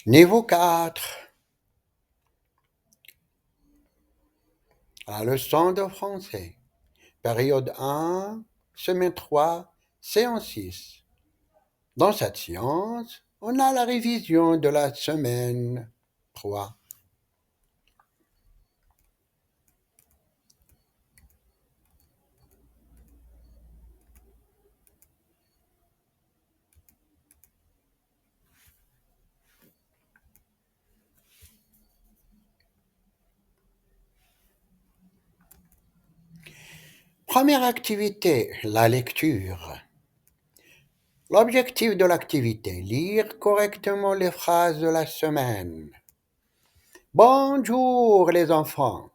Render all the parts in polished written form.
Niveau 4, la leçon de français. Période 1, semaine 3, séance 6. Dans cette séance, on a la révision de la semaine 3. Première activité, la lecture. L'objectif de l'activité, lire correctement les phrases de la semaine. Bonjour les enfants.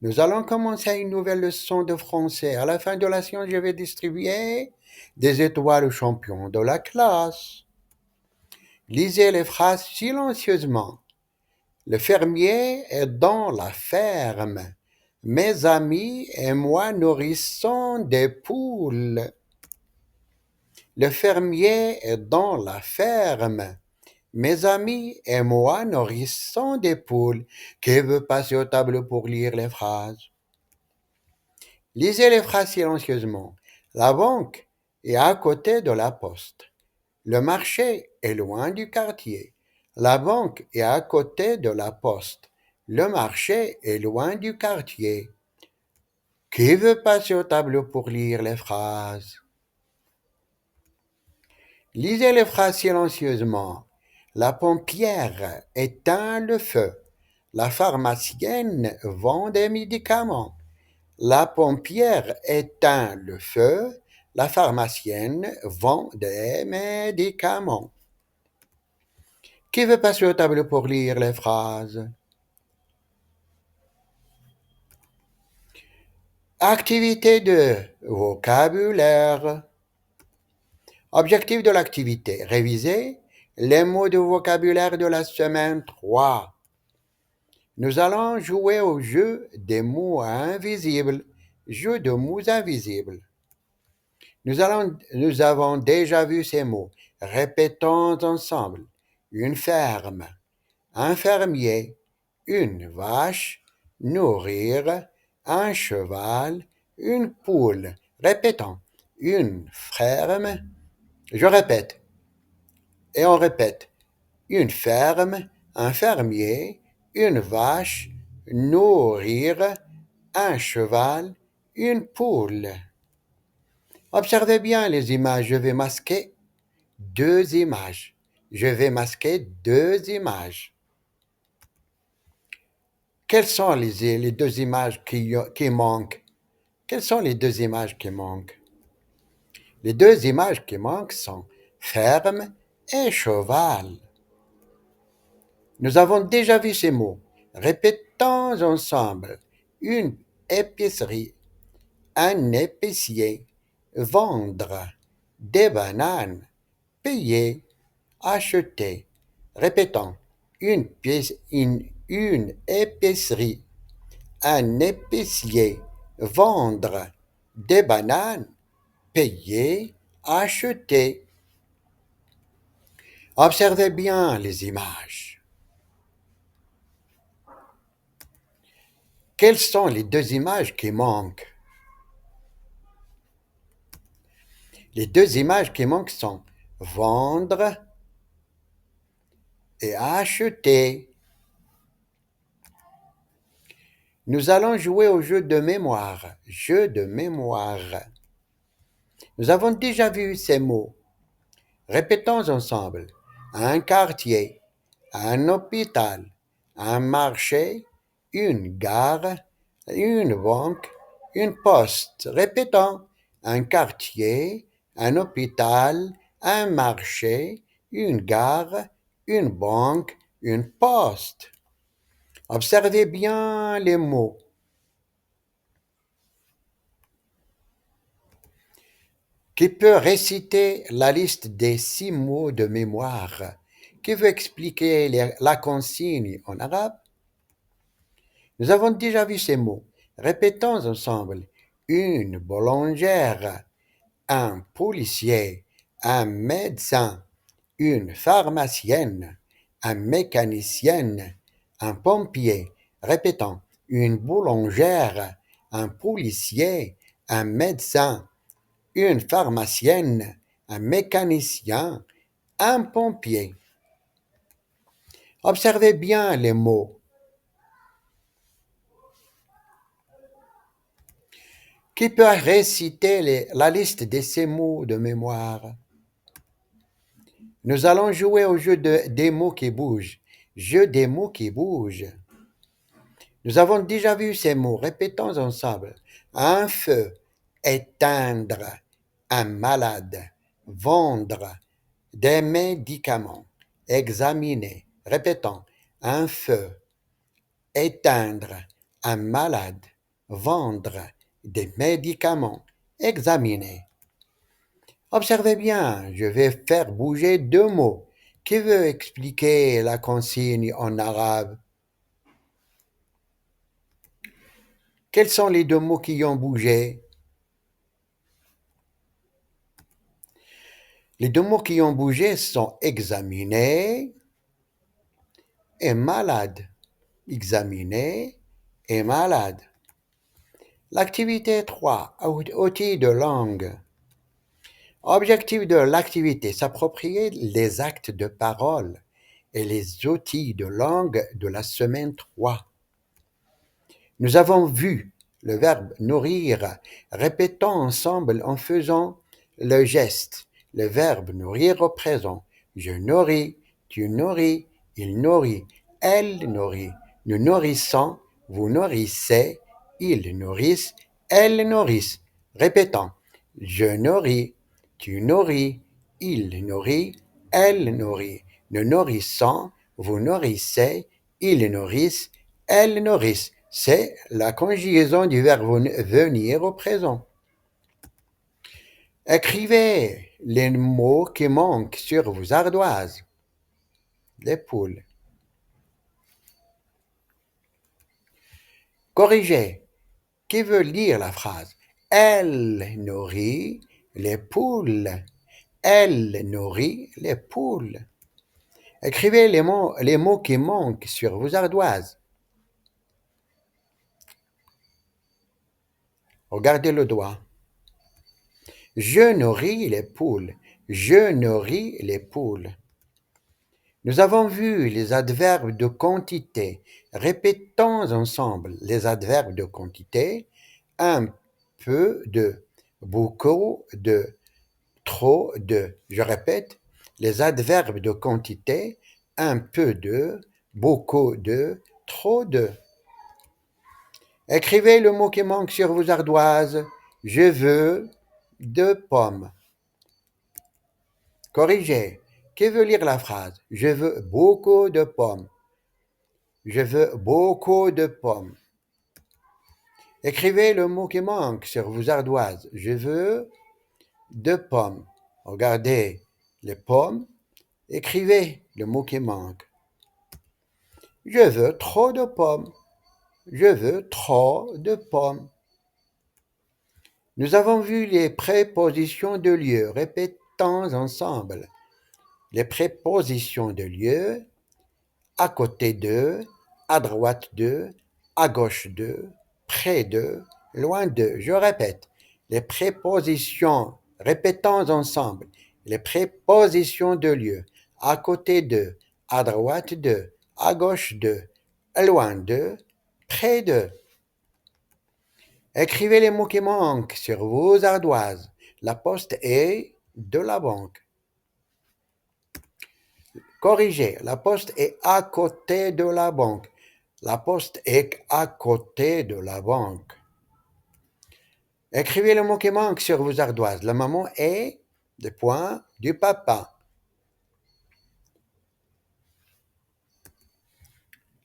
Nous allons commencer une nouvelle leçon de français. À la fin de la séance, je vais distribuer des étoiles aux champions de la classe. Lisez les phrases silencieusement. Le fermier est dans la ferme. Mes amis et moi nourrissons des poules. Le fermier est dans la ferme. Mes amis et moi nourrissons des poules. Qui veut passer au tableau pour lire les phrases? Lisez les phrases silencieusement. La banque est à côté de la poste. Le marché est loin du quartier. La banque est à côté de la poste. Le marché est loin du quartier. Qui veut passer au tableau pour lire les phrases? Lisez les phrases silencieusement. La pompière éteint le feu. La pharmacienne vend des médicaments. La pompière éteint le feu. La pharmacienne vend des médicaments. Qui veut passer au tableau pour lire les phrases? Activité de vocabulaire. Objectif de l'activité. Réviser les mots de vocabulaire de la semaine 3. Nous allons jouer au jeu des mots invisibles. Jeu de mots invisibles. Nous avons déjà vu ces mots. Répétons ensemble. Une ferme, un fermier, une vache, nourrir, un cheval, une poule. Répétons. Une ferme. Je répète. Et on répète. Une ferme, un fermier, une vache, nourrir, un cheval, une poule. Observez bien les images. Je vais masquer deux images. Je vais masquer deux images. Quelles sont les deux images qui manquent? Quelles sont les deux images qui manquent? Les deux images qui manquent sont ferme et cheval. Nous avons déjà vu ces mots. Répétons ensemble. Une épicerie, un épicier, vendre, des bananes, payer, acheter. Répétons. Une épicerie, un épicier, vendre, des bananes, payer, acheter. Observez bien les images. Quelles sont les deux images qui manquent? Les deux images qui manquent sont vendre et acheter. Nous allons jouer au jeu de mémoire. Jeu de mémoire. Nous avons déjà vu ces mots. Répétons ensemble. Un quartier, un hôpital, un marché, une gare, une banque, une poste. Répétons. Un quartier, un hôpital, un marché, une gare, une banque, une poste. Observez bien les mots. Qui peut réciter la liste des 6 mots de mémoire? Qui veut expliquer la consigne en arabe? Nous avons déjà vu ces mots. Répétons ensemble. Une boulangère, un policier, un médecin, une pharmacienne, un mécanicien, un pompier. Répétons, une boulangère, un policier, un médecin, une pharmacienne, un mécanicien, un pompier. Observez bien les mots. Qui peut réciter la liste de ces mots de mémoire? Nous allons jouer au jeu des mots qui bougent. Jeu des mots qui bougent. Nous avons déjà vu ces mots. Répétons ensemble. Un feu, éteindre, un malade, vendre, des médicaments, examiner. Répétons. Un feu, éteindre, un malade, vendre, des médicaments, examiner. Observez bien, je vais faire bouger deux mots. Qui veut expliquer la consigne en arabe? Quels sont les deux mots qui ont bougé? Les deux mots qui ont bougé sont examiner et malade. Examiner et malade. L'activité 3, outils de langue. Objectif de l'activité, s'approprier les actes de parole et les outils de langue de la semaine 3. Nous avons vu le verbe nourrir. Répétons ensemble en faisant le geste. Le verbe nourrir au présent. Je nourris, tu nourris, il nourrit, elle nourrit. Nous nourrissons, vous nourrissez, ils nourrissent, elles nourrissent. Répétons. Je nourris, tu nourris, il nourrit, elle nourrit. Nous nourrissons, vous nourrissez, ils nourrissent, elles nourrissent. C'est la conjugaison du verbe venir au présent. Écrivez les mots qui manquent sur vos ardoises. Les poules. Corrigez. Qui veut lire la phrase? Elle nourrit les poules. Elle nourrit les poules. Écrivez les mots qui manquent sur vos ardoises. Regardez le doigt. Je nourris les poules. Je nourris les poules. Nous avons vu les adverbes de quantité. Répétons ensemble les adverbes de quantité. Un peu de, beaucoup de, trop de. Je répète, les adverbes de quantité. Un peu de, beaucoup de, trop de. Écrivez le mot qui manque sur vos ardoises. Je veux 2 pommes. Corrigez. Qui veut lire la phrase? Je veux beaucoup de pommes. Je veux beaucoup de pommes. Écrivez le mot qui manque sur vos ardoises. Je veux 2 pommes. Regardez les pommes. Écrivez le mot qui manque. Je veux trop de pommes. Je veux trop de pommes. Nous avons vu les prépositions de lieu. Répétons ensemble. Les prépositions de lieu, à côté de, à droite de, à gauche de, près de, loin de. Je répète, les prépositions, répétons ensemble, les prépositions de lieu, à côté de, à droite de, à gauche de, loin de, près de. Écrivez les mots qui manquent sur vos ardoises. La poste est de la banque. Corrigez, la poste est à côté de la banque. La poste est à côté de la banque. Écrivez le mot qui manque sur vos ardoises. La maman est, des points, du papa.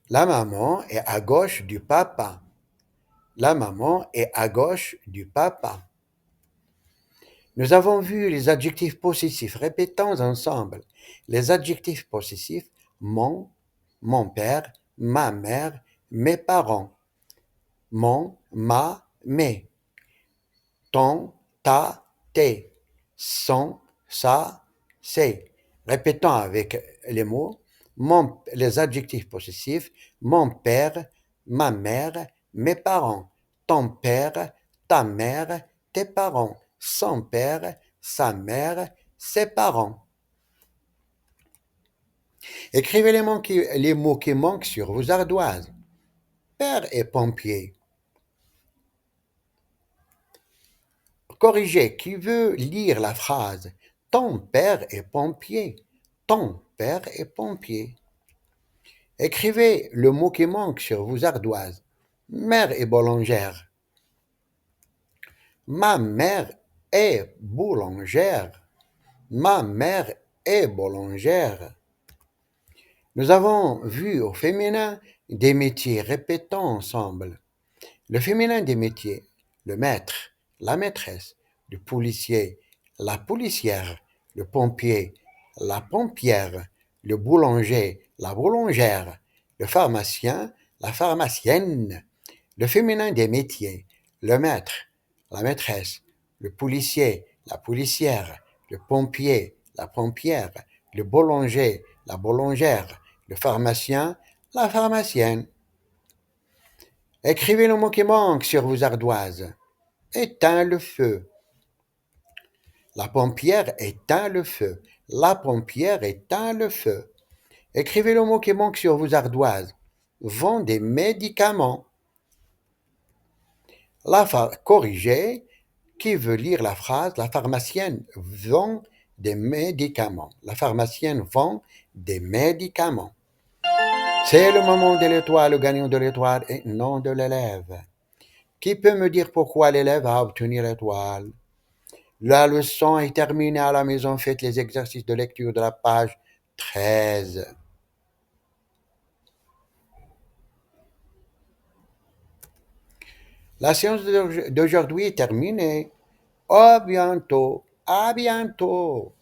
La maman est à gauche du papa. La maman est à gauche du papa. Nous avons vu les adjectifs possessifs. Répétons ensemble. Les adjectifs possessifs, mon père, ma mère, mes parents. Mon, ma, mes. Ton, ta, tes. Son, sa, c'est. Répétons avec les mots. Les adjectifs possessifs, mon père, ma mère, mes parents, ton père, ta mère, tes parents, son père, sa mère, ses parents. Écrivez les mots qui manquent sur vos ardoises. Père et pompier. Corrigez, qui veut lire la phrase ton père est pompier. Ton père est pompier. Écrivez le mot qui manque sur vos ardoises. Mère est boulangère. Ma mère est boulangère. Ma mère est boulangère. Nous avons vu au féminin des métiers. Répétons ensemble. Le féminin des métiers, le maître, la maîtresse, le policier, la policière, le pompier, la pompière, le boulanger, la boulangère, le pharmacien, la pharmacienne. Le féminin des métiers, le maître, la maîtresse, le policier, la policière, le pompier, la pompière, le boulanger, la boulangère, le pharmacien, la pharmacienne. Écrivez le mot qui manque sur vos ardoises. Éteins le feu. La pompière éteint le feu. La pompière éteint le feu. Écrivez le mot qui manque sur vos ardoises. Vend des médicaments. Corrigez. Qui veut lire la phrase la pharmacienne vend des médicaments. La pharmacienne vend des médicaments. C'est le moment de l'étoile, le gagnant de l'étoile et non de l'élève. Qui peut me dire pourquoi l'élève a obtenu l'étoile? La leçon est terminée à la maison. Faites les exercices de lecture de la page 13. La séance d'aujourd'hui est terminée. À bientôt. À bientôt.